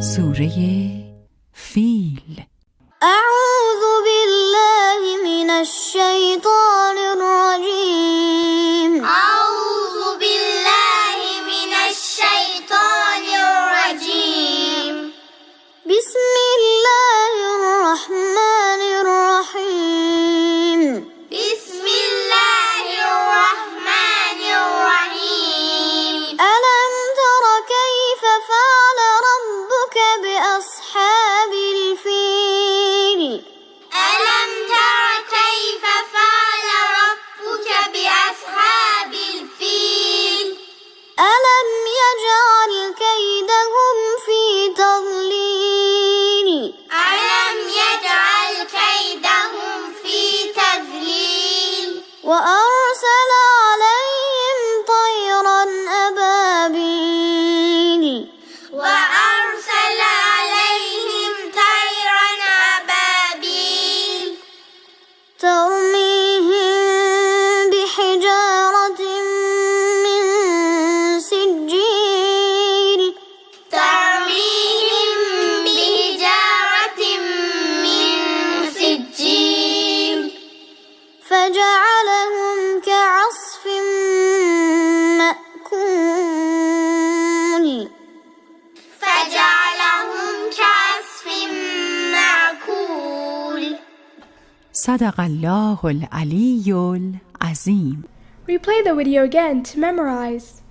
سوره فیل. أعوذ بالله من الشيطان الرجيم. أعوذ بالله من الشيطان الرجيم. بسم الله الرحمن الرحيم. بسم الله الرحمن الرحيم. ألم تر كيف فعل ربك بأصحاب الفيل؟ ألم تر كيف فعل ربك بأصحاب الفيل؟ ألم يجعل كيدهم في تضليل؟ ألم يجعل كيدهم في تذليل؟ وأرسل عليهم طيرا أبابيل وأرسل عليهم طيرا أبابيل ترميهم بحجارة من سجيل ترميهم بحجارة من سجيل فجعلهم كعصف مأكول فجعلهم كعصف مأكول. صدق الله العلی العظیم. Replay the video again to memorize.